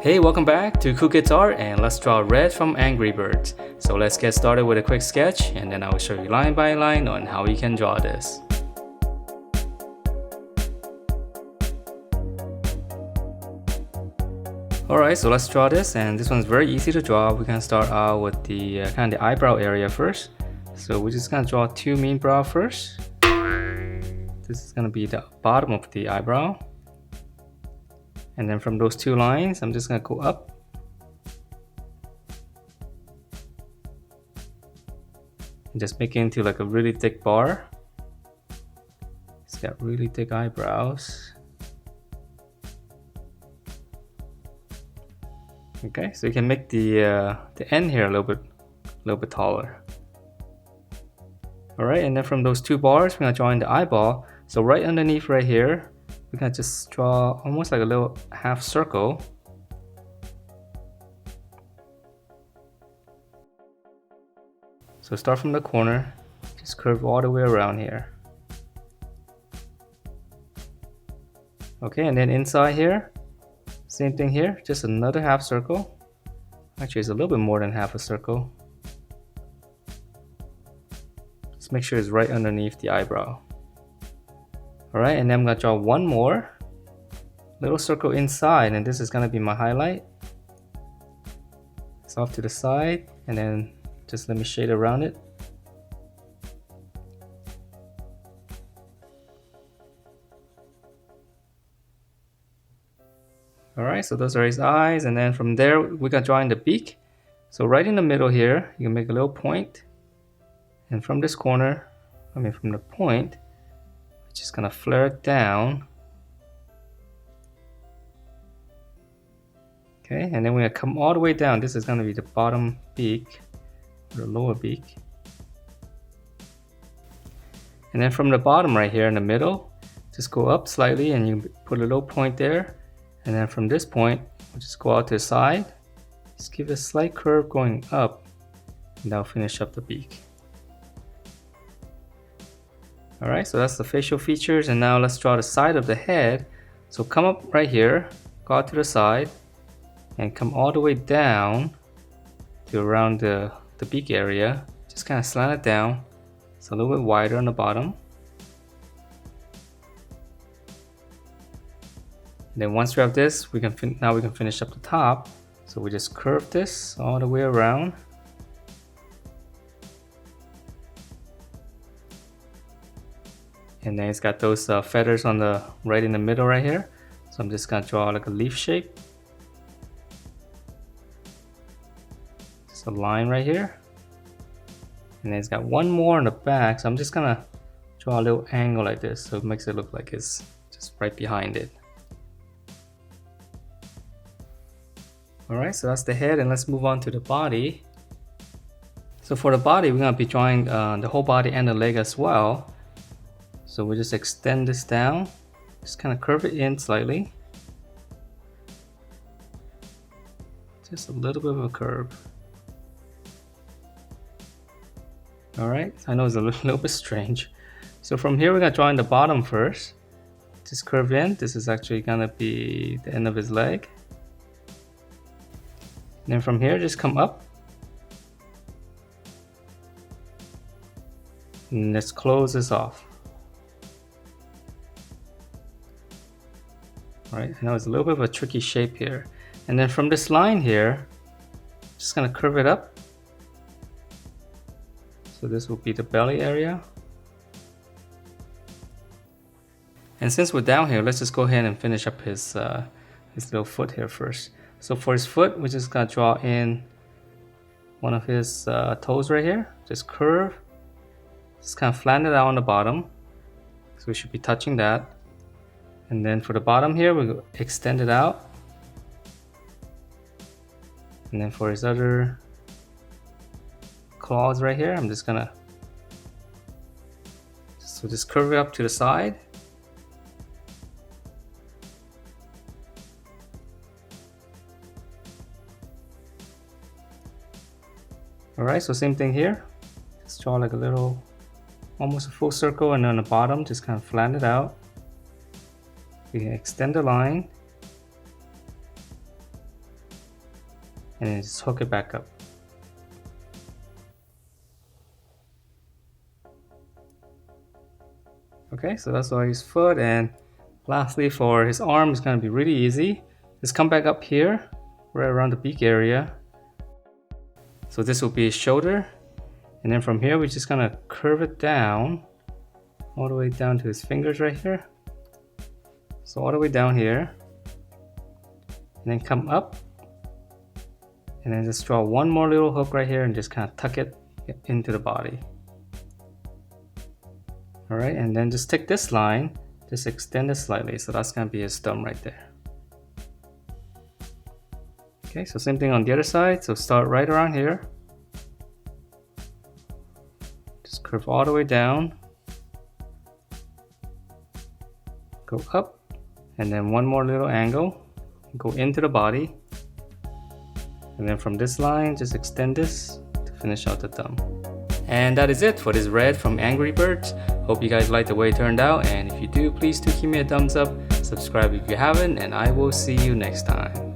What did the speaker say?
Hey, welcome back to Cool Guitar, and let's draw Red from Angry Birds. So let's get started with a quick sketch, and then I will show you line by line on how you can draw this. Alright, so let's draw this, and this one's very easy to draw. We're gonna start out with the kind of the eyebrow area first. So we're just gonna draw two mean brow first. This is gonna be the bottom of the eyebrow. And then from those two lines, I'm just gonna go up. And just make it into like a really thick bar. It's got really thick eyebrows. Okay, so you can make the end here a little bit taller. All right, and then from those two bars, we're gonna draw in the eyeball. So right underneath right here, we're gonna just draw almost like a little half circle. So start from the corner, just curve all the way around here. Okay, and then inside here, same thing here, just another half circle. Actually, it's a little bit more than half a circle. Just make sure it's right underneath the eyebrow. Alright, and then I'm going to draw one more little circle inside, and this is going to be my highlight. It's off to the side, and then just let me shade around it. Alright, so those are his eyes, and then from there we're going to draw in the beak. So right in the middle here, you can make a little point, and from this corner, from the point, just gonna flare it down. Okay, and then we're gonna come all the way down. This is gonna be the bottom beak, or the lower beak. And then from the bottom right here in the middle, just go up slightly and you put a little point there. And then from this point, we'll just go out to the side. Just give it a slight curve going up, and that'll finish up the beak. Alright, so that's the facial features, and now let's draw the side of the head. So come up right here, go out to the side, and come all the way down to around the beak area. Just kind of slant it down. It's a little bit wider on the bottom. And then once we have this, now we can finish up the top. So we just curve this all the way around. And then it's got those feathers on the right in the middle right here. So I'm just gonna draw like a leaf shape. Just a line right here. And then it's got one more in the back. So I'm just gonna draw a little angle like this, so it makes it look like it's just right behind it. Alright, so that's the head, and let's move on to the body. So for the body, we're gonna be drawing the whole body and the leg as well. So we just extend this down, just kind of curve it in slightly. Just a little bit of a curve. Alright, I know it's a little bit strange. So from here we're going to draw in the bottom first. Just curve in. This is actually going to be the end of his leg. And then from here just come up. And let's close this off. Alright, I know it's a little bit of a tricky shape here. And then from this line here, just gonna curve it up. So this will be the belly area. And since we're down here, let's just go ahead and finish up his little foot here first. So for his foot, we're just gonna draw in one of his toes right here. Just curve, just kind of flatten it out on the bottom. So we should be touching that. And then for the bottom here, we'll extend it out. And then for his other claws right here, I'm just gonna just curve it up to the side. Alright, so same thing here. Just draw like a little, almost a full circle, and on the bottom, just kind of flatten it out. We can extend the line, and then just hook it back up. Okay, so that's all his foot. And lastly, for his arm, it's going to be really easy. Just come back up here, right around the beak area. So this will be his shoulder. And then from here, we're just going to curve it down, all the way down to his fingers right here. So all the way down here. And then come up. And then just draw one more little hook right here and just kind of tuck it into the body. Alright, and then just take this line, just extend it slightly, so that's going to be his thumb right there. Okay, so same thing on the other side, so start right around here. Just curve all the way down. Go up, and then one more little angle. Go into the body. And then from this line, just extend this to finish out the thumb. And that is it for this red from Angry Birds. Hope you guys like the way it turned out, and if you do, please do give me a thumbs up, subscribe if you haven't, and I will see you next time.